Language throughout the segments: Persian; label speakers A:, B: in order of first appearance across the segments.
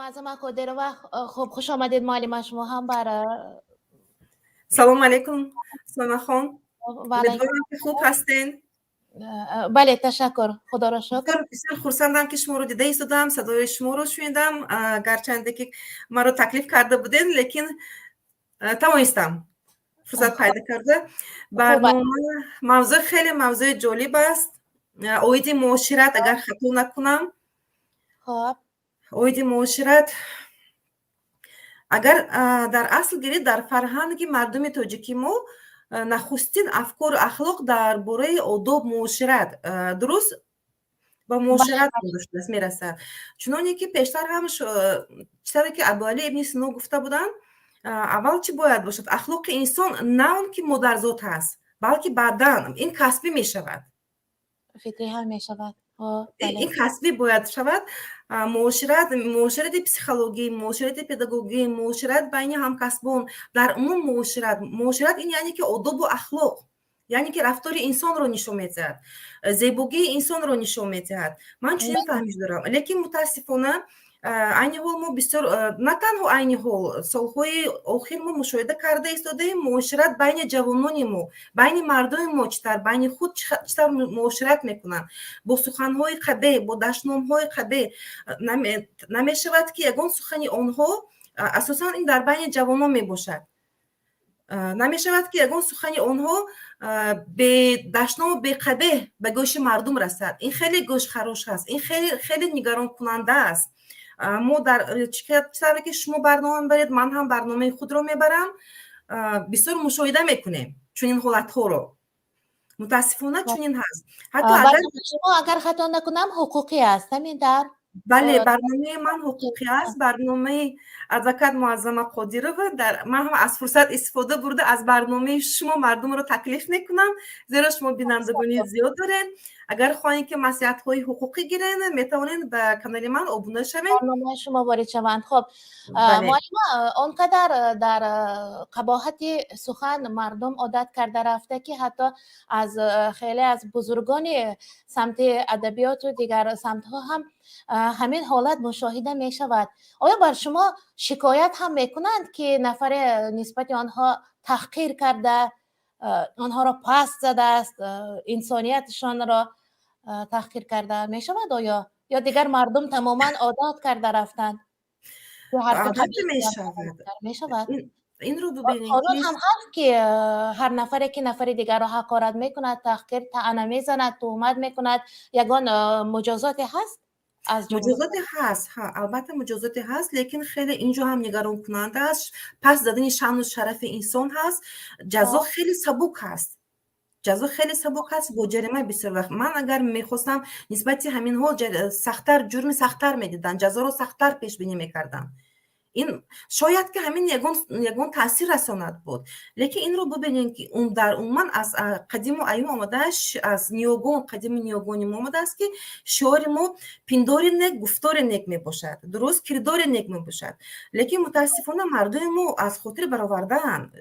A: معظم قادر و خب خوش آمدید معلم شما هم برای
B: سلام علیکم سانا خان.
A: و علیکم.
B: امیدوارم که خوب هستین.
A: بله تشکر، خدا را شکر.
B: بسیار خرسندم که شما رو دیده ایستادم، صدای شما رو شنیدم، گرچنده که ما رو تکلیف کرده بودین لیکن توانستم فرصت پیدا کرده. برنامه موضوع خیلی موضوع جالب است. اوید معاشرت اگر خطا نکنم.
A: خب
B: اوید معاشرت اگر در اصل گیری در فرهنگ مردم تاجیکی ما نخستین افکار و اخلاق درباره آداب معاشرت درست با معاشرت داشته میرسد. چنانچه که پیشتر هم چیزی که ابوعلی ابن سینا گفته بودند، اول چی باید باشد؟ اخلاق انسان نه اون که مادرزاد هست بلکه بعداً این کسبی می شود،
A: فطری هم می شود.
B: این کسبی باید شود. معاشرت پسیخولوژی، معاشرت پداگوژی، معاشرت بین همکسبان، در عموم معاشرت این یعنی که آداب و اخلاق، یعنی که رفتار انسان رو نشون می‌دهد، زیبایی انسان رو نشون می‌دهد. من چنین فهمیش دارم. لیکن متاسفانه عین حال ما بسیار نه تنها عین حال سالهای اخیر ما مشاهده کرده ایستادیم معاشرت بین جوانان ما، بین مردم ما بین خود چطور معاشرت میکنن، با سخنهای قبیح، با دشنامهای قبیح. نمیشود که یگان سخنی آنها اساسا این در بین جوانان میباشد. نمیشود که یگان سخنی آنها به دشنام و به قبیح به گوش مردم رسد. این خیلی گوش خراش هست، این خیلی نگران کننده است. ما در چیزی که شما برنامه میبرید من هم برنامه خود رو میبرم، بسیار مشاهده میکنیم چنین حالت ها رو. متاسفانه چنین هست. حتی
A: اگر خطا نکنم حقوقی است همین در
B: بله برنامه من حقوقی است. برنامه ادوکات معظم قادری در من هم از فرصت استفاده برده از برنامه شما مردم رو تکلیف میکنم، زیرا شما بینندگانی زیاد دارین. اگر خواهید که مصلحت‌های حقوقی گیرین میتونین به کانال من ابونه شوین،
A: برنامه شما وارد شوند. خب معلم آنقدر در قباحت سخن مردم عادت کرده رفته که حتی از خیلی از بزرگان سمت ادبیات و دیگر سمت ها هم همین حالت مشاهده می شود. آیا بر شما شکایت هم میکنند که نفر نسبت آنها تحقیر کرده، آنها را پست زده است، انسانیتشان را تحقیر کرده می شود؟ آیا یا دیگر مردم تماما عادت کرده رفتند؟
B: عادت
A: می شود.
B: این رو ببینید
A: قانون هم هست که هر نفری که نفر دیگر را حقارت میکند، تحقیر، طعنه میزند، تهمت میکند، یگان مجازات هست؟
B: مجازات هست، البته مجازات هست، لیکن خیلی اینجا هم نگران کننده است. پس زدن شأن و شرف انسان هست. جزا خیلی سبک هست، جزا خیلی سبک هست با جریمه بسیار وقت. من اگر میخواستم نسبت همین حال سخت‌تر، جرم سخت‌تر میدیدن، جزا رو سخت‌تر پیش بینی میکردن. این شاید که همین یگان تاثیر رساند بود. لیکن این رو ببینید که اون در عموم از قدیم و ایام آمده است، از نیوگون قدیم نیوگون آمده است که شعار ما پندار نیک گفتار نیک می باشد، درست کردار نیک می باشد. لیکن متاسفانه مردم ما از خاطر برآوردن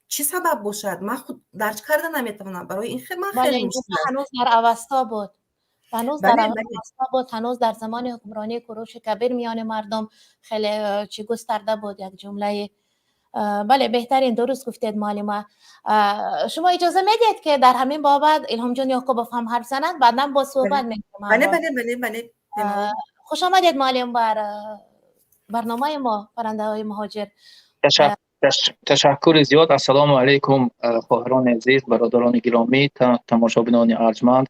B: چه سبب باشد من خود درک کردن نمیتونم. برای این خیلی خیلی مشکل است.
A: هنوز در اوستا بود، هنوز در اوستا بود، هنوز در زمان حکمرانی کوروش کبیر میان مردم خیلی چی گسترده بود. یک جمله بله بهترین درست گفتید معلم. شما اجازه میدید که در همین بابت الهام جان یعقوبوف هم حرف زنند، بعداً با صحبت میکنم.
B: بله
A: خوش آمدید معلم بر برنامه ما پرنده های مهاجر.
C: تشکر زیاد. السلام علیکم خواهران عزیز، برادران گرامی، تماشابینان ارجمند،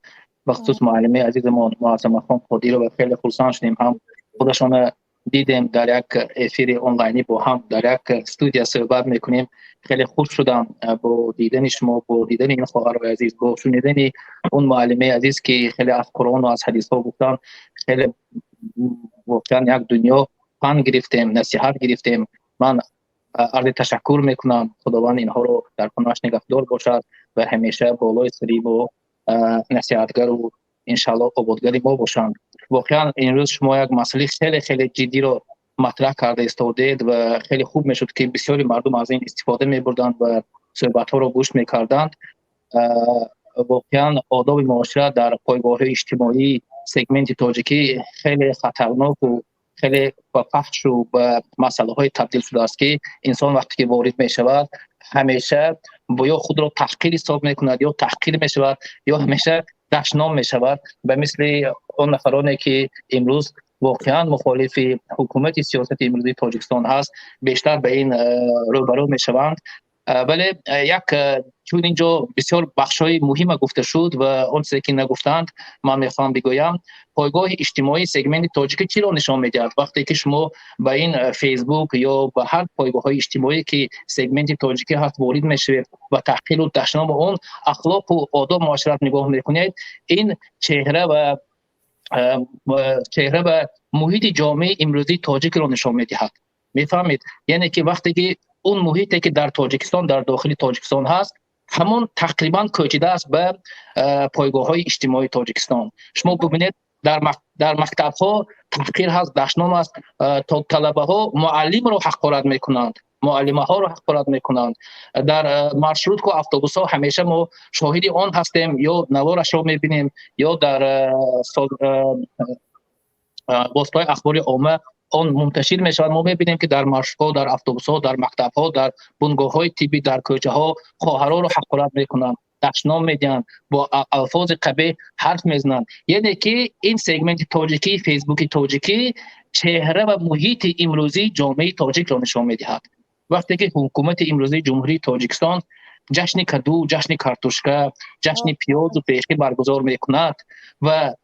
C: بخصوص معلم عزیزمان معظم خان قادری رو خیلی خرسند شدیم هم خودشون دیدیم در یک افیر آنلاینی با هم در یک استودیو صحبت میکنیم. خیلی خوش شدم با دیدن شما، با دیدن این خواهر عزیز، با شنیدن اون معلم عزیز که خیلی از قرآن و از حدیث ها گفتن. خیلی واقعا یک دنیا فن گرفتیم، نصیحت گرفتیم. من عرض تشکر میکنم. خداوند اینها رو در پناهش نگهدار باشد و همیشه بالای سری و نصیحتگر و انشالله آبادگر ما باشند. واقعا این روز شما یک مسئله خیلی خیلی جدی رو مطرح کرده استودید و خیلی خوب میشد که بسیاری مردم از این استفاده میبردند و صحبت ها رو گوش میکردند. واقعا آداب معاشرت در پایگاه اجتماعی سگمنت تاجیکی خیلی خطرناک و خیلی با فحش و با مسئله های تبدیل شده است که انسان وقتی که وارد می شود همیشه یا خود را تحقیر حساب می کند یا تحقیر می شود یا همیشه دشنام می شود به مثل اون نفرانی که امروز واقعا مخالف حکومت سیاست امروزی تاجیکستان هست بیشتر به این روبرو می شوند. ولی چون اینجا بسیار بخشای مهم گفته شد و اون چیزی که نگفتند من میخوام بگویم پایگاه اجتماعی سگمنت تاجیکی چی را نشان میدهد وقتی که شما به این فیسبوک یا به هر پایگاه های اجتماعی که سگمنت تاجیکی هست وارد میشوید و تحقیر و تشنام اون اخلاق و آداب معاشرت نگاه میکنید این چهره و محیط جامعه امروزی تاجیک را نشان میدهد. میفهمید یعنی که وقتی که اون محیطی که در تاجیکستان در داخل تاجیکستان هست همون تقریبا کوچیده است به پایگاه های اجتماعی تاجیکستان. شما ببینید در مکتب ها تحقیر هست دشنام است طلبه ها معلم رو حقارت میکنند معلمه ها رو حقارت میکنند در مارشروت و اتوبوس ها همیشه ما شاهد آن هستیم یا نوارش رو میبینیم یا در وسایل اخباری عامه آن منتشر می شود. ما میبینیم که در مارشروت‌ها در اتوبوس‌ها در مکتب‌ها در بنگاه‌های طبی در کوچه‌ها خواهرها رو حقارت میکنند دشنام میدن با الفاظ قبیح حرف میزنند یعنی که این سگمنت تاجیکی فیسبوک تاجیکی چهره و محیط امروزی جامعه تاجیک را نشان میدهد. وقتی که حکومت امروزی جمهوری تاجیکستان جشن کدو جشن کارتوشکا جشن پیاز و پیشکی برگزار میکند و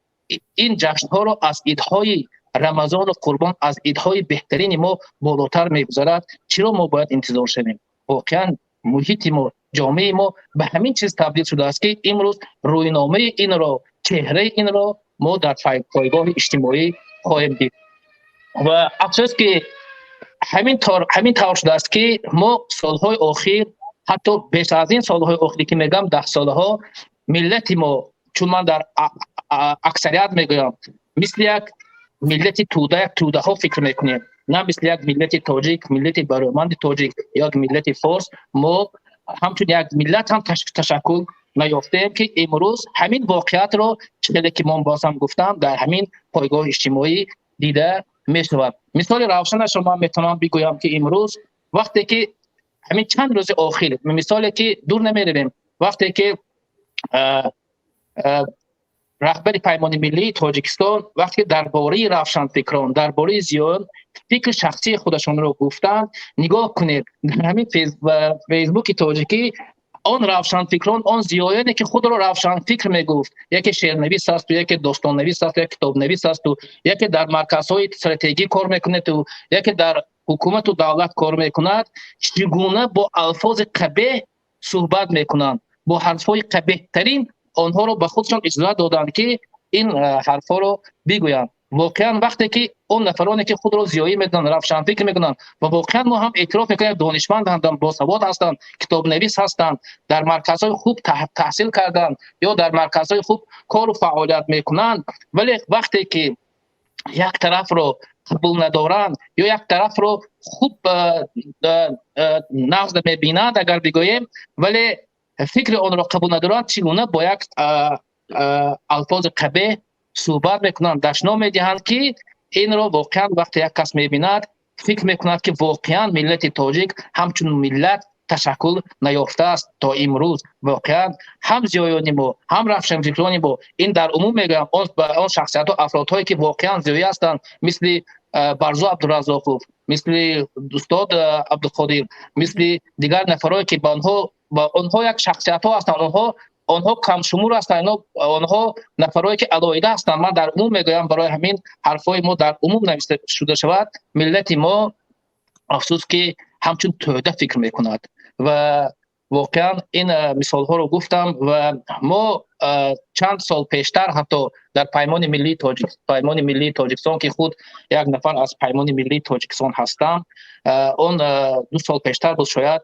C: این جشن‌ها را از عیدهای رمضان و قربان از عیدهای بهترین ما بالاتر میگذارد چرا ما باید انتظار شویم؟ واقعا محیط ما جامعه ما به همین چیز تبدیل شده است که امروز روینامه این را چهره این را ما در پایگاه اجتماعی خواهیم دید و افسوس که همین طور شده است که ما سالهای اخیر حتی بیش از این سالهای اخیر که میگم 10 سالها ملت ما چون من در اکثریت میگویم مثل یک ملت توده ها فکر میکنیم نه مثل یک ملت تاجیک ملت برومند تاجیک یا ملت فارس ما همچون یک ملت هم تشکل نیافتیم که امروز همین واقعیت رو چیزی که من بازم گفتم در همین پایگاه اجتماعی دیده میشود. مثال روشن شما میتونم بگویم که امروز وقتی که همین چند روز اخیر مثالی که دور نمیرویم وقتی که رهبر پیمان ملی تاجیکستان وقتی درباره روشنفکران درباره زیان فکر شخصی خودشون رو گفتن نگاه کنید در همین فیسبوک تاجیکی آن روشنفکران آن زیایانی که خود را روشنفکر میگفت یکی شعرنویس است و یکی داستان نویس است و یکی کتاب نویس است و یکی در مرکزهای استراتژی کار میکند و یکی در حکومت و دولت کار میکند چگونه با الفاظ قبیح صحبت میکنند با حرفهای قبیح ترین آنها رو به خودشان اجازه دادند که این حرفا رو بگویند. واقعا وقتی که اون نفرانی که خود را زیایی میدونن روشنفکر میکنن و واقعا ما هم اعتراف میکنیم دانشمند هستند باسواد هستند کتاب نویس هستند در مرکزهای خوب تحصیل کردند یا در مرکزهای خوب کار و فعالیت میکنند ولی وقتی که یک طرف رو قبول ندارند یا یک طرف رو خوب نقد میبینند اگر بگوییم ولی فکر آن را قبول ندارند چگونه با یک الفاظ قبیح صحبت میکنند دشنام میدهند که این را واقعا وقتی یک کس میبیند فکر میکند که واقعا ملت تاجیک همچون ملت تشکل نیافته است تا امروز واقعا هم زیایان ما هم روشنفکران ما این در عموم میگم آن شخصیت ها افرادهایی که واقعا زیایی هستند مثل برزو عبدالرزاقوف مثل استاد عبدالقادر مثل دیگر نفرایی که با آنها یک شخصیت ها هستند آنها کم شمور هستند آنها نفرایی که علایده هستند من در عموم میگویم برای همین حرفای ما در عموم نوشته شده شود ملت ما افسوس که همچون توده فکر میکند و واقعا این مثال ها رو گفتم و ما چند سال پیشتر حتی در پیمان ملی تاجیکستان که خود یک نفر از پیمان ملی تاجیکستان هستم اون 2 سال پیشتر بود شاید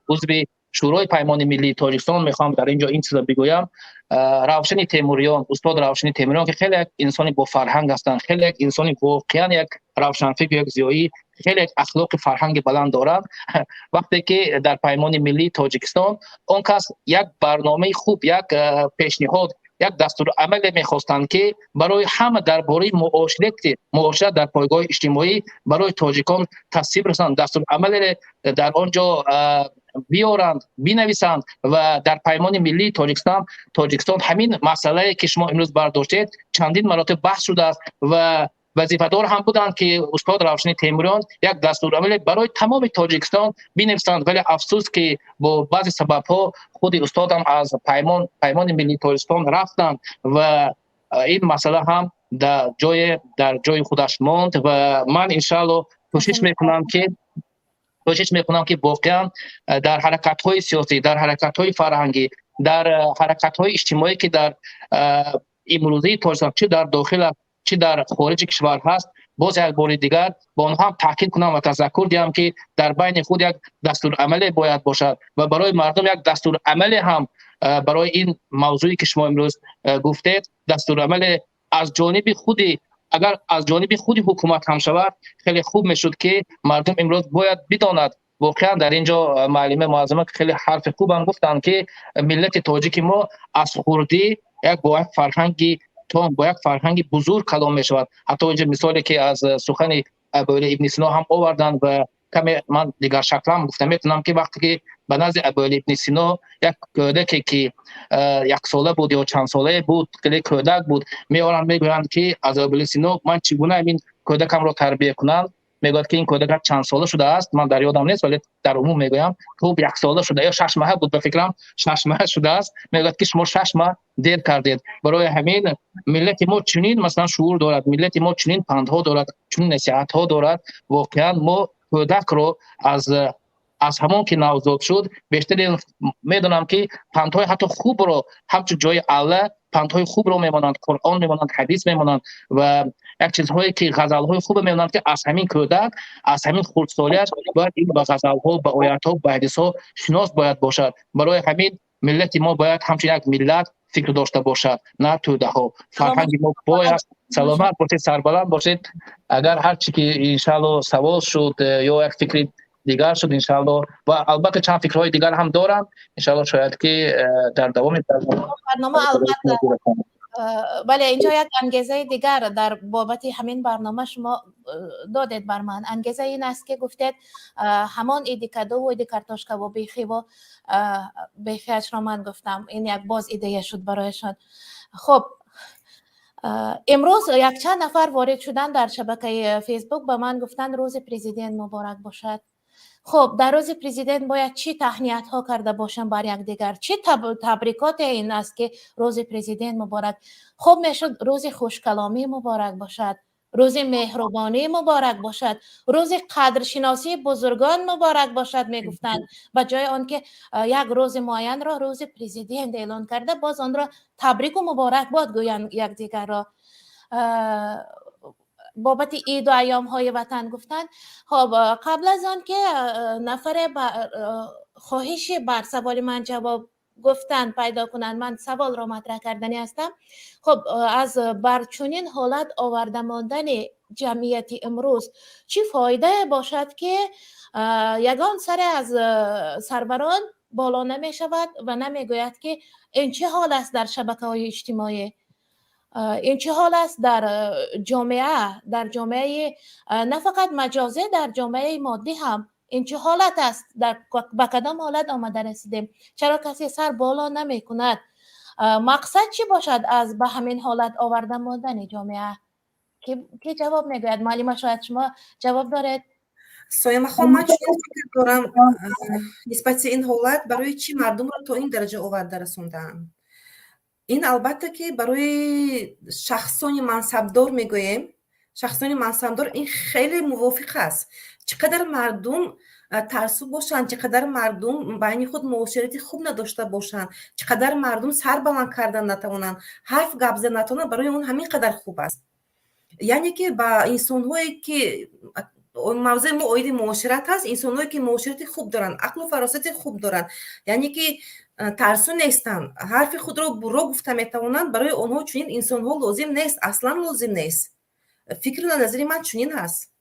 C: عضو شورای پیمان ملی تاجیکستان میخوام در اینجا این چیز بگویم روشن تیموریان استاد روشن تیموریان که خیلی انسانی با فرهنگ هستند خیلی انسانی واقعا یک روشنفکر یک زیایی خیلی اخلاق فرهنگ بلند دارند وقتی که در پیمان ملی تاجیکستان اون کس یک برنامه خوب یک پیشنهاد یک دستورالعمل میخواستند که برای همه درباره معاشرت در پایگاه اجتماعی برای تاجیکان تصویب رساند، دستورالعمل در آنجا بیارند، بنویسند و در پیمان ملی تاجیکستان همین مسئله که شما امروز برداشتید چندین مراتب بحث شده است و وظیفه‌دار هم بودند که استاد روشن تیموریان یک دستورالعمل برای تمام تاجیکستان بنویسند، ولی افسوس که با بعضی سبب‌ها خود استاد هم از پیمان ملی تاجیکستان رفتند و این مسئله هم در جای خودش ماند و من انشالله کوشش میکنم که واقعا در حرکت‌های سیاسی، در حرکت‌های فرهنگی، در حرکت‌های اجتماعی که در امروزی تاجیکستان چه در داخل چه در خارج کشور هست، باز یک بار دیگر با آنها هم تاکید کنم و تذکر دهم که در بین خود یک دستورالعمل باید باشد و برای مردم یک دستورالعمل هم برای این موضوعی که شما امروز گفتید دستورالعمل از جانب خودی، اگر از جانب خود حکومت هم شود خیلی خوب میشد که مردم امروز باید بداند. واقعا در اینجا معلم معظمه خیلی حرف خوب هم گفتن که ملت تاجیک ما از خردی با یک فرهنگ بزرگ کلام می شود. حتی اینجا مثالی که از سخن ابوعلی ابن سینا هم آوردن و کمی من دیگر شکل هم گفتم میتونم که وقتی که به نزد ابوعلی ابن سینا یک کودکی که یک ساله بود یا چند ساله بود، خیلی کودک بود، میگویند که از ابوعلی سینا من چگونه این کودکم را تربیت کنم، میگوید که این کودک چند ساله شده است، من در یادم نیست ولی در عموم میگویم خوب یک ساله شده یا 6 ماه بود، به فکرم 6 ماه شده است، میگوید که شما 6 ماه دیر کردید. برای همین ملت ما چنین مثلا شعور دارد، ملت ما چنین پندها دارد، چنین نصیحت ها دارد. واقعا ما کودک رو از همان که نوزاد شد بیشتر میدونم که پندهای حتی خوب رو همچون جای الله پندهای خوب رو میمانند، قرآن میمانند، حدیث میمانند و یک چیزهایی که غزلهای خوب میمانند که از همین کودک از همین خردسالیش باید این به غزلها، به آیاتها، به حدیثها شناس باید باشد. برای همین ملت ما باید همچون یک ملت فکر داشته باشد، نه توده ها. فرهنگ ما باید سلامت باشید، سربلند باشید. اگر هر چی که انشالله سوال شد یا یک فکری دیگر شد انشالله و البته چند فکرهای دیگر هم دارم انشالله شاید که در دوام
A: برنامه البته بله اینجا یک انگیزه دیگر در بابت همین برنامه شما دادید بر من. انگیزه این است که گفتید همان ایدی کدو و ایدی کارتوشکا و بیخیش را من گفتم این یک باز ایده شد برایشان. خب امروز یک چند نفر وارد شدن در شبکه فیسبوک به من گفتن روز پرزیدنت مبارک باشد. خب در روز پرزیدنت باید چی تهنیت ها کرده باشن بر یک دیگر؟ چی تبریکات این است که روز پرزیدنت مبارک؟ خب میشد روز خوشکلامی مبارک باشد، روز مهربانی مبارک باشد، روز قدرشناسی بزرگان مبارک باشد میگفتند، به جای آنکه یک روز معین را روز پرزیدنت اعلان کرده باز آن را تبریک و مبارک باد گویند یک دیگر را. بابت عید و ایام های وطن گفتن. خب قبل از آن که نفر خواهش بر سوال من جواب گفتن پیدا کنن من سوال را مطرح کردنی هستم. خب از برچونین حالت آورده ماندن جمعیت امروز چی فایده باشد که یگان سر از سروران بالا نمی شود و نمی گوید که این چه حال است در شبکه های اجتماعی، این چه حال است در جامعه نه فقط مجازی، در جامعه مادی هم این چه حالت است، به کدام حالت آمده رسیدیم، چرا کسی سر بالا نمی کند؟ مقصد چی باشد از به همین حالت آورده ماندن جامعه؟ که جواب میگوید؟ معلم شاید شما جواب دارید؟
B: سایما خانم من چون فکر دارم نسبت این حالت برای چی مردم را تا این درجه آورده رسوندن. این البته که برای شخصان منصبدار میگوییم، شخصان منصبدار این خیلی موافق است. چقدر مردم ترسو باشن، چقدر مردم بین خود معاشرتی خوب نداشته باشن، چقدر مردم سر بلند کردن نتوانن، حرف گپ زدن نتوانن، برای اون همین قدر خوب است. یعنی که با انسان‌هایی که موضوع ما اوید معاشرت هست، انسان‌هایی که معاشرتی خوب دارن، عقل و فراست خوب دارن، یعنی که ترسو نیستن، حرف خود رو برو گفته میتوانند، برای اونها چنین انسان‌ها لازم نیست، اصلا لازم نیست. فکر و نظری من چنین هست.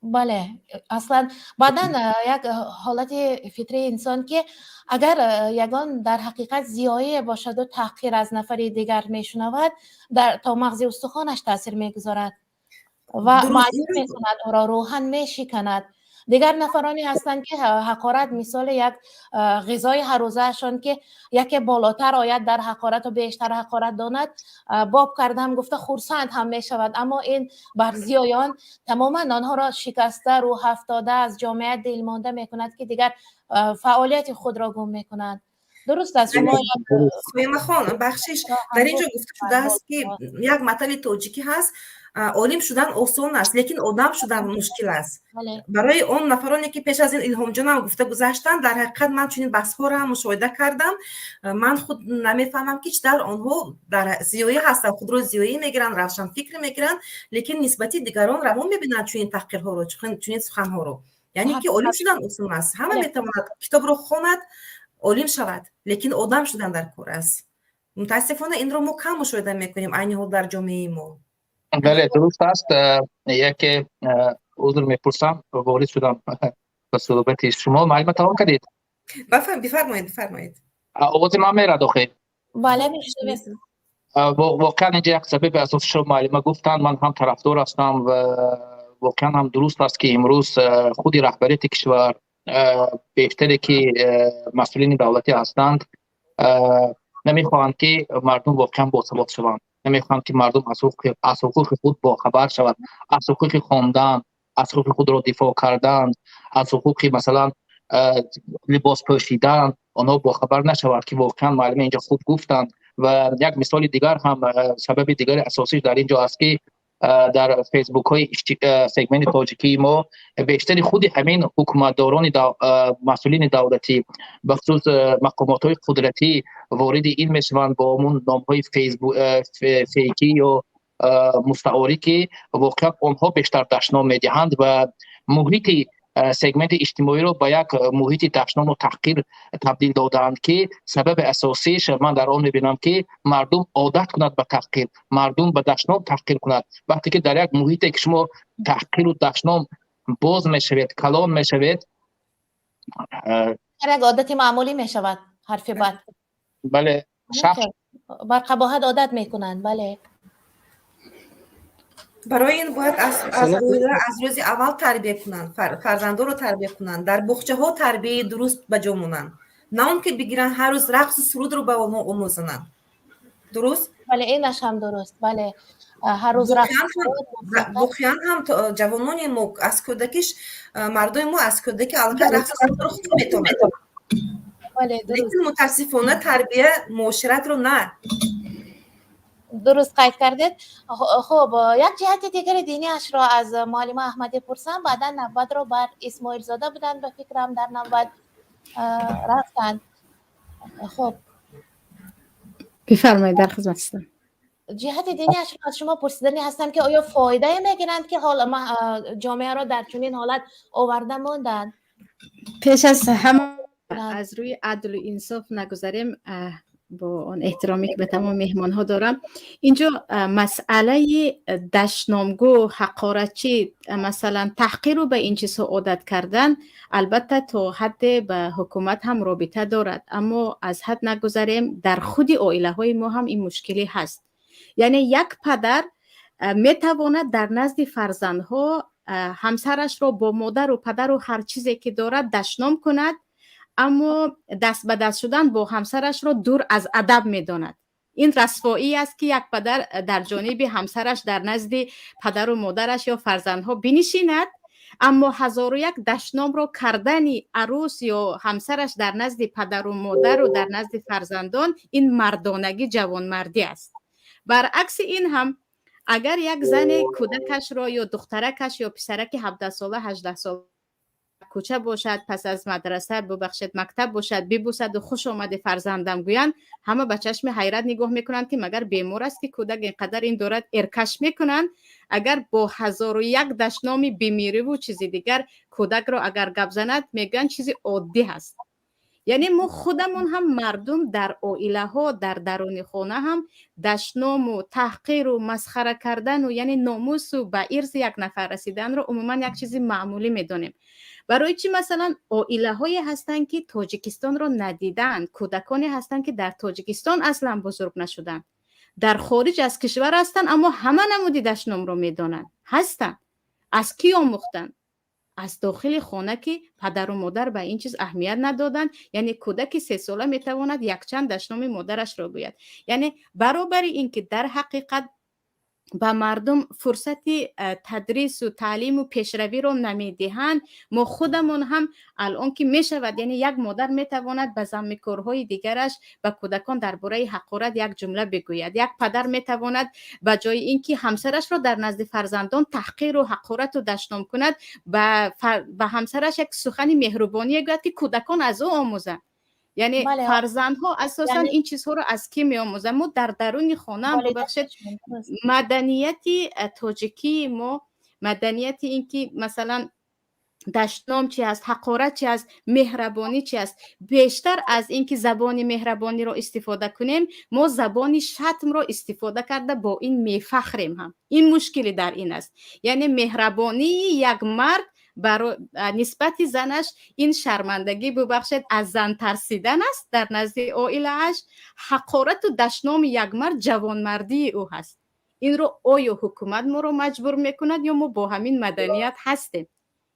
A: بله اصلا بعدن یک حالت فطری انسان که اگر یگان در حقیقت زیایی باشد و تحقیر از نفر دیگر میشنود در تا مغز استخوانش تاثیر میگذارد و معلوم میکند او را روحاً میشکند. دیگر نفرانی هستند که حقارت مثال یک غذای هر روزهشان که یکی بالاتر آید در حقارت و بیشتر حقارت داند باب کرده هم گفته خرسند هم می شود، اما این بر زیایان تماما آنها را شکسته روح افتاده از جامعه دل مانده می کند که دیگر فعالیت خود را گم می کنند. درست است شما
B: سویما خان بخشش در اینجا گفته شده است که یک متل توجیکی هست عالم شدن آسان است لیکن آدم شدن مشکل است. برای اون نفرانی که پیش از این الهام جان هم گفته گذاشتن در حقیقت من چنین بحث ها را مشاهده کردم. من خود نمیفهمم که در آنها در زیایی هستن خود رو زیایی میگیرن روشن فکر میگیرن لیکن نسبتی دیگران رو میبینن چنین تحقیرها رو چنین سخن ها رو یعنی که عالم شدن آسان است. همه میتواند کتاب رو خواند عالم شود لیکن آدم شدن در کار است. متاسفانه این رو ما کم مشاهده میکنیم عین حال در جامعه ما.
C: بله درست است. یک عذر میپرسم وارد شدم به صحبت شما. معلومه تمام کردید؟
B: بفرمایید.
C: آواز من میرد آخه؟
A: بله میشنوید.
C: واقعا اینجا یک سبب اساس شما معلومه گفتن من هم طرفدار هستم و واقعا هم درست است که امروز خود رهبریت کشور بیشتری که مسئولین دولتی هستند نمیخواهند که مردم واقعا باثبات شوند، نمیخواهند که مردم از حقوق خود باخبر شوند، از حقوق خواندن، از حقوق خود را دفاع کردن، از حقوق مثلا لباس پوشیدن آنها باخبر نشوند که واقعا معلومه اینجا خوب گفتند. و یک مثال دیگر هم سبب دیگر اساسی در اینجا است که در فیسبوک های سگمنت تاجیکی ما بیشتر خود همین حکومتداران مسئولین دولتی بخصوص مقامات های قدرتی وارد این میشوند با همون نام های فیکی یا مستعاری که واقعا آنها بیشتر دشنام میدهند و محیط سگمنت اجتماعی رو به یک محیط دشنام و تحقیر تبدیل دادند که سبب اساسیش من در آن میبینم که مردم عادت کند به تحقیر، مردم به دشنام تحقیر کند. وقتی که در یک محیط که شما تحقیر و دشنام باز میشوید، کلان میشوید،
A: یک عادت معمولی میشود حرف بد.
C: بله شخص
A: بر قباحت عادت میکنند. بله
B: برای این باید از روز اول تربیه کنن، فرزندا رو تربیه کنن، در بخچه ها تربیه درست به جا مونن، نه اون که بگیرن هر روز رقص و سرود رو به اونها آموزنن. درست؟
A: بله اینش هم درست. بله هر روز رقص
B: بخیان هم جوانان ما از کودکیش مردم ما از کودکی الان رقص سرود رو خود میتونن.
A: بله درست.
B: لیکن متاسفانه تربیه معاشرت رو نه.
A: درست قید کردید. خب یک جهت دیگر دینی اش را از معلم احمدی پرسم، بعدا 90 رو بر اسماعیل زاده بودن به فکرم در 90 رفتن. خب
D: بفرمایید در خدمت هستم.
A: جهت دینی اش را از شما پرسیدنی هستم که آیا فایده میگیرند که حال جامعه را در چنین حالت آورده موندن؟
D: پیش از همه از روی عدل و انصاف نگذاریم، با اون احترامی که به تمام مهمان ها دارم، اینجا مسئله دشنامگو، حقارتچی، مثلا تحقیر رو به این چیزها عادت کردن البته تا حد به حکومت هم رابطه دارد، اما از حد نگذاریم در خود عائله های ما هم این مشکلی هست. یعنی یک پدر میتواند در نزد فرزندها همسرش رو با مادر و پدر و هر چیزی که دارد دشنام کند، اما دست به دست شدن با همسرش رو دور از ادب میداند. این رسوایی است که یک پدر در جانب همسرش در نزد پدر و مادرش یا فرزندها بنشیند، اما هزار و یک دشنام رو کردنی عروس یا همسرش در نزد پدر و مادر و در نزد فرزندان، این مردانگی جوانمردی است. برعکس این هم اگر یک زن کودکش را یا دخترکش یا پسرک 17 ساله 18 ساله کوچه باشد، پس از مدرسه ببخشید مکتب باشد، ببوسد و خوش آمده فرزندم گویند، همه به چشم حیرت نگاه میکنند که مگر بیمار است که کودک اینقدر این دارد ارکش میکنند. اگر با 1001 دشنامی بیمیری و چیزی دیگر کودک را اگر گپ زند میگن چیزی عادی هست. یعنی ما خودمون هم مردم در عائله ها در درون خانه هم دشنام و تحقیر و مسخره کردن و یعنی ناموس و به ارث یک نفر رسیدن رو عموما یک چیزی معمولی میدونیم. برای چی مثلا عائله هایی هستن که تاجیکستان رو ندیدن، کودکانی هستن که در تاجیکستان اصلا بزرگ نشدن، در خارج از کشور هستن اما همه نمودی دشنام رو میدونن. هستن. از کی آموختن؟ از داخل خانه که پدر و مادر به این چیز اهمیت ندادن. یعنی کودک 3 ساله میتواند یک چند دشنام مادرش را گوید. یعنی برابر این که در حقیقت به مردم فرصت تدریس و تعلیم و پیشروی رو نمیدهند، ما خودمون هم الان که میشود یعنی یک مادر میتواند به زمین‌کارهای دیگرش به کودکان درباره حقارت یک جمله بگوید، یک پدر میتواند به جای اینکه همسرش را در نزد فرزندان تحقیر و حقارت و دشنام کند به همسرش یک سخن مهربانی بگوید که کودکان از او آموزند. یعنی فرزندها اساسا این چیزها رو از کی میآموزن؟ ما در درون خانه هم ببخشید مدنیت تاجیکی ما، مدنیت این که مثلا دشنام چی است، حقارت چی است، مهربانی چی است، بیشتر از اینکه زبان مهربانی رو استفاده کنیم ما زبان شتم رو استفاده کرده با این میفخریم. هم این مشکلی در این است. یعنی مهربانی یک مرد برای نسبت زنش این شرمندگی ببخشید از زن ترسیدن است در نزد عائله‌اش. حقارت و دشنام یک مرد جوانمردی او هست. این رو آیا حکومت ما رو مجبور میکند یا ما با همین مدنیت هستیم؟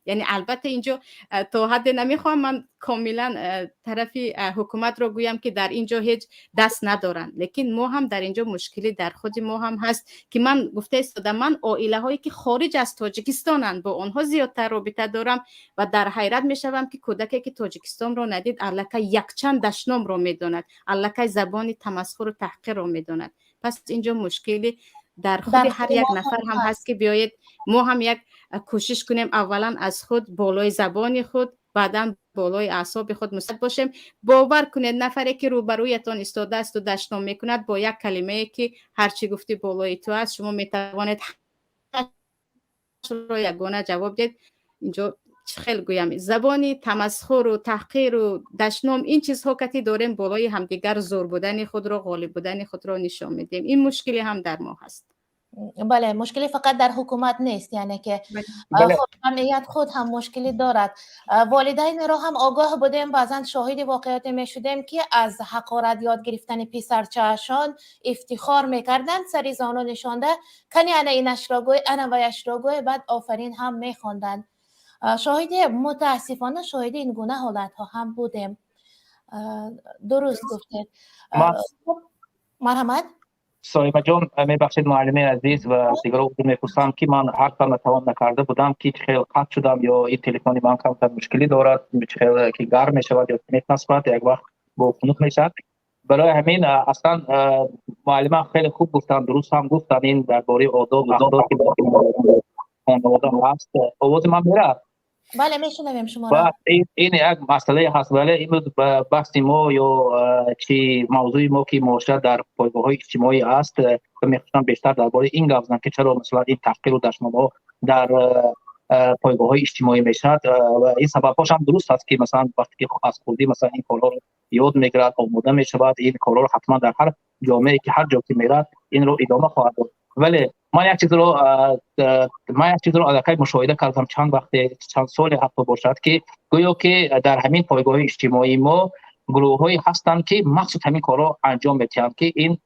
D: یعنی البته اینجا تا حد نمیخوام من کاملا طرفی حکومت رو گویم که در اینجا هیچ دست ندارن، لیکن ما هم در اینجا مشکلی در خود ما هم هست که من گفته استادم من عائله هایی که خارج از تاجیکستانن با آنها زیادتر رابطه دارم و در حیرت میشوم که کودکی که تاجیکستان رو ندید الکی یک چند دشنام رو میداند، الکی زبان تمسخر و تحقیر رو میداند. پس اینجا مشکلی در خود هر یک نفر هم هست که بیایید ما هم یک کوشش کنیم اولا از خود بالای زبان خود، بعدا بالای اعصاب خود مثبت باشیم. باور کنید نفری که روبرویتان ایستاده است و دشنام میکند با یک کلمه که هرچی گفتی بالای تو است شما میتوانید رو یگانه جواب دید. اینجا خیلی گویم زبانی تمسخر و تحقیر و دشنام این چیزها که داریم بالای همدیگر زور بودن خود رو، غالب بودن خود رو نشان میدیم. این مشکلی هم در ما هست.
A: بله مشکلی فقط در حکومت نیست، یعنی که جمعیت خود هم مشکلی دارد. والدین را هم آگاه بودیم، بعضا شاهد واقعیت می شدیم که از حقارت یاد گرفتن پسرچه‌شان افتخار میکردند، سری زانو نشانده کنی انا اینش را گوی انا ویش را گوی، بعد آفرین هم میخواندند. شاهد متاسفانه شاهد این گونه حالت ها هم بودیم. درست گفتید. مرحمت
C: سایما جان میبخشید معلم عزیز و دیگر رو میپرسم که من هر کار نتوان نکرده بودم که خیلی قطع شدم یا این تلفنی من کم مشکلی دارد خیلی که گرم میشود یا میتناسبت یک وقت با خنک میشد. برای همین اصلا معلم خیلی خوب گفتن، درست هم گفتن این درباره آداب و اخلاق که با خانواده هست. آواز من میره؟
A: بله میشنویم شما را.
C: این یک مسئله هست، ولی امروز بحث ما یا چی موضوع ما که معاشرت در پایگاه‌های اجتماعی است میخواستم بیشتر درباره این گپ بزنم که چرا مثلا این تحقیر و دشنام‌ها در پایگاه‌های اجتماعی میشد و این سبب‌هاش هم درست است که مثلا وقتی که از خودی مثلا این کارها رو یاد میگیرد آموزه میشود، این کارها رو حتما در هر جامعه که هر جا که میرد این رو ادامه خواهد داد. ولی من یک چیز رو الکی مشاهده کردم چند سال حتی باشد که گویا که در همین پایگاه اجتماعی ما گروه‌هایی هستند که مخصوص همین کارا انجام میدهند که این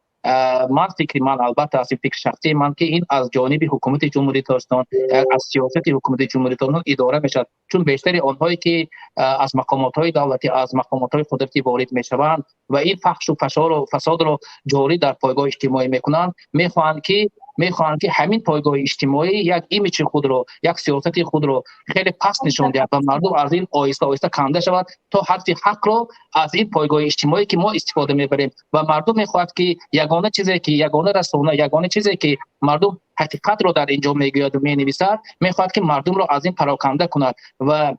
C: من فکر من البته از فکر شخصی من که این از جانب حکومت جمهوری تاجیکستان از سیاست حکومت جمهوری تاجیکستان اداره میشد، چون بیشتر آنهایی که از مقامات‌های دولتی از مقامات‌های قدرتی وارد میشوند و این فحش و فشار و فساد رو جاری در پایگاه اجتماعی میکنند، میخواهند که همین پایگاه اجتماعی یک ایمیج خود رو، یک سیاست خود رو خیلی پست نشون دهد و مردم از این آهسته آهسته کنده شود تا حرف حق رو از این پایگاه اجتماعی که ما استفاده میبریم و مردم میخواهد که یگانه رسانه یگانه چیزی که مردم حقیقت رو در اینجا میگوید و مینویسد میخواهد که مردم رو از این پراکنده کند و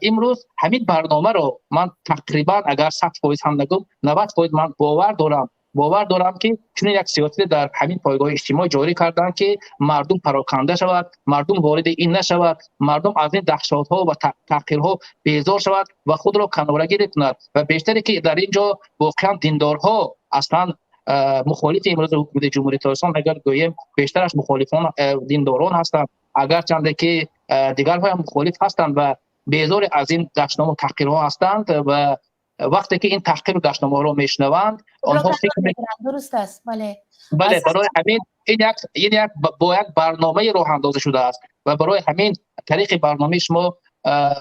C: امروز همین برنامه رو من تقریبا اگر 100% هم نگم 90% من باور دارم باور دارم که چون یک سیاست در همین پایگاه اجتماعی جاری کردن که مردم پراکنده شود، مردم وارد این نشود، مردم از این دهشت‌ها و تحقیرها بیزار شود و خود را کناره‌گیری کند و بیشتری که در اینجا واقعا دیندارها اصلا مخالف امروز حکومت جمهوری اسلامی اگر گوییم بیشترش مخالفان دینداران هستند، اگرچند که دیگرها هم مخالف هستند و بیزار از این دشنام و تحقیرها هستند و وقتی که این تحقیر و دشنام‌ها را میشنوند آنها فکر میکنند
A: درست است. بله
C: برای همین این یک با یک برنامه راه اندازی شده است و برای همین طریق برنامه شما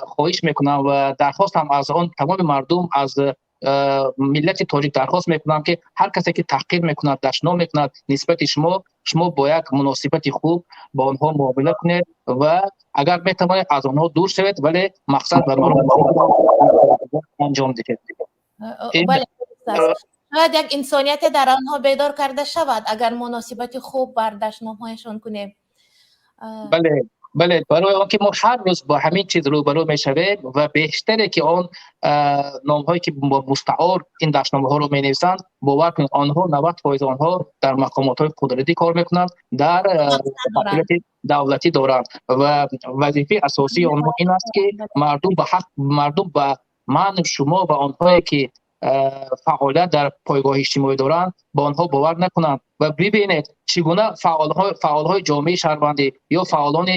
C: خواهش میکنم و درخواست هم از آن تمام مردم از ملت تاجیک درخواست میکنم که هر کسی که تحقیر میکند دشنام میکند نسبت شما با یک مناسبت خوب با آنها معامله کنید و اگر میتوانید از آنها دور شوید ولی مقصد و مرام انجام دهید.
A: بله شاید یک انسانیت در آنها بیدار کرده شود اگر مناسبت خوب بر دشنام‌هایشان کنیم.
C: بله برای آنکه ما هر روز با همین چیز روبرو میشویم و بیشتری که آن نام‌هایی که با مستعار این دشنامه‌ها رو می‌نویسند باور کنید آنها 90% آنها در مقامات‌های قدرتی کار می‌کنند، در مسئولیت دولتی دارند و وظیفه اساسی آنها این است که مردم به من شما و آنهایی که فعالیت در پایگاه اجتماعی دارند با آنها باور نکنند و ببینید چگونه فعالهای جامعه شهروندی یا فعالان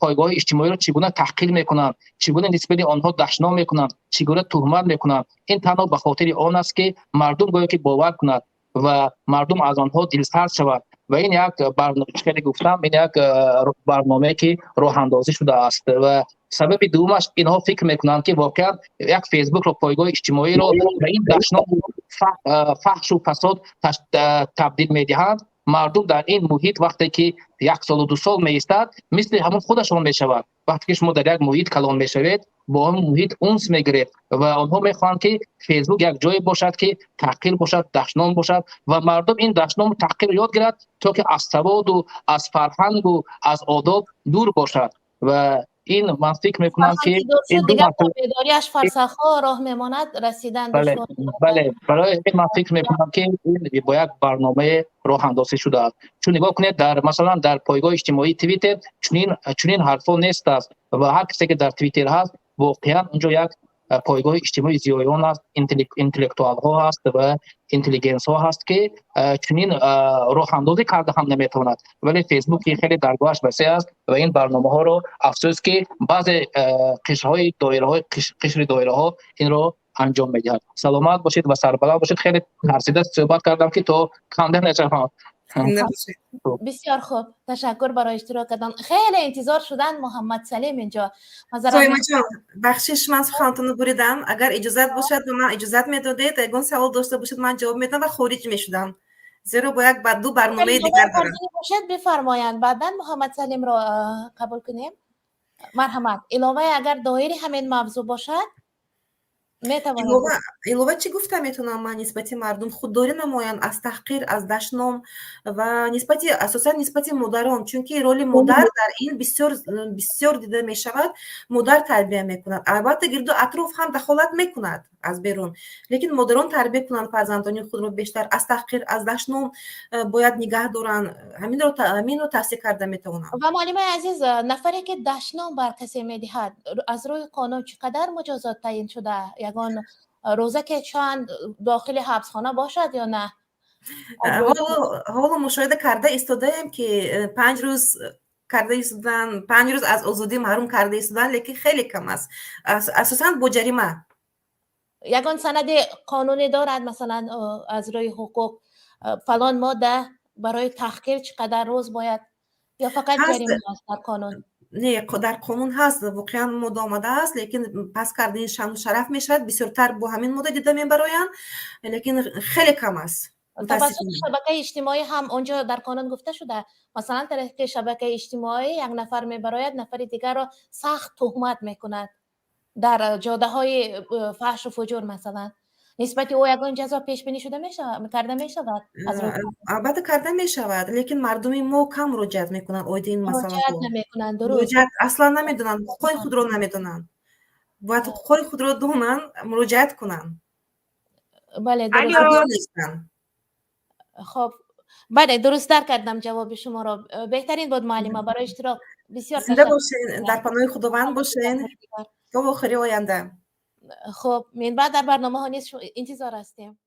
C: پایگاه اجتماعی را چگونه تحقیر میکنند، چگونه نسبت آنها دشنام میکنند، چگونه تهمت میکنند. این تنها به خاطر آن است که مردم گویا که باور کنند و مردم از آنها دلسرد شود و این یک برنامه که گفتم این یک برنامه که راه اندازی شده است و سبب دومش اینها فکر میکنند که واقعا یک فیسبوک رو پایگاه اجتماعی رو به این دشنام فحش و فساد تبدیل میدهند. مردم در این محیط وقتی که 1 سال و 2 سال میایستد مثل همون خودشون میشود. وقتی که شما در یک محیط کلان میشوید با هم محیط اونس میگیرید و آنها میخوان که فیسبوک یک جایی باشد که تحقیر باشد، دشنام باشد و مردم این دشنام و تحقیر یاد گیرد تا که از سواد و از فرهنگ و از آداب دور باشد و این من فکر میکنم که این دو
A: بیداریش فرسخ‌ها راه میماند رسیدن دشوار.
C: بله برای این من فکر میکنم که این با یک برنامه راه اندازی شده است. چون نگاه کنید در مثلا در پایگاه اجتماعی توییتر چنین حرفا نیست است و هر کسی که در توییتر هست واقعا اونجا یک پایگاه اجتماعی زیایان است، انتلکتوال ها هست و اینتلیجنس ها هست که چنین راه اندازی کرده هم نمیتواند، ولی فیسبوک خیلی درگاهش وسیع است و این برنامه ها رو افسوس که بعضی قشرهای دایره ها این رو انجام میدهد. سلامت باشید و سربلند باشید. خیلی ترسیده صحبت کردم که تو کنده نشم.
A: بسیار خوب، تشکر برای اشتراک کردن. خیلی انتظار شدن محمد سلیم اینجا.
B: سایما جان بخشش من سخنتون رو بریدم، اگر اجازت باشد به من اجازت میدادید اگر سوال داشته باشید من جواب میدم و خارج میشدم زیرا با یک بعد 2 برنامه دیگر دارم.
A: باشد بفرمایند بعداً محمد سلیم رو قبول کنیم. مرحمت. علاوه اگر دایره همین موضوع باشد
B: علاوه چی گفتم میتونم من نسبت مردم خودداری نمایان از تحقیر از دشنام و اساسا نسبت مادران، چون که رول مادر در این بسیار دیده می شود. مادر تربیت میکند، البته گرد و اطراف هم دخالت میکند از بیرون، لیکن مادران تربیت کنند فرزندان خود رو بیشتر از تحقیر از دشنام باید نگاه دارن. همین رو توصیه کرده میتونم.
A: و معلم عزیز نفری که دشنام بر کسی میدهد از روی قانون چقدر مجازات تعیین شده؟ یگان روزه که چند داخل حبسخانه باشد یا نه؟
B: حالا مشاهده کرده ایستادیم که 5 روز کرده ایستادن، 5 روز از آزادی محروم کرده ایستادن، لیکن خیلی کم است اساساً با جریمه.
A: یگان سند قانونی دارد مثلا از روی حقوق فلان ماده برای تحقیر چقدر روز باید یا فقط جریمه است در قانون؟
B: نه در قانون هست واقعا ماده آمده است، لیکن پس کردن شان و شرف میشد بسیارتر با همین ماده دیده میبراین، لیکن خیلی کم است.
A: توسط شبکه اجتماعی هم اونجا در قانون گفته شده مثلا طریق شبکه اجتماعی یک نفر میبراید نفر دیگر را سخت تهمت میکند در جاده های فحش و فجور مثلا نسبت او یگان جزا پیش بینی شده کرده میشود؟
B: البته کرده میشود، لیکن مردم ما کم مراجعت میکنن این مسئله
A: رو
B: مراجعت اصلا نمیدونن، حقوق خود رو نمیدونن، باید حقوق خود رو دونن مراجعت کنن.
A: بله
B: درست.
A: خب بله درست در کردم جواب شما را. بهترین بود معلمه برای اشتراک. بسیار
B: زنده
A: تشکر.
B: باشین، در پناه خداوند باشین تا آخری آینده.
A: خب من بعد در برنامه ها نیز انتظار هستیم.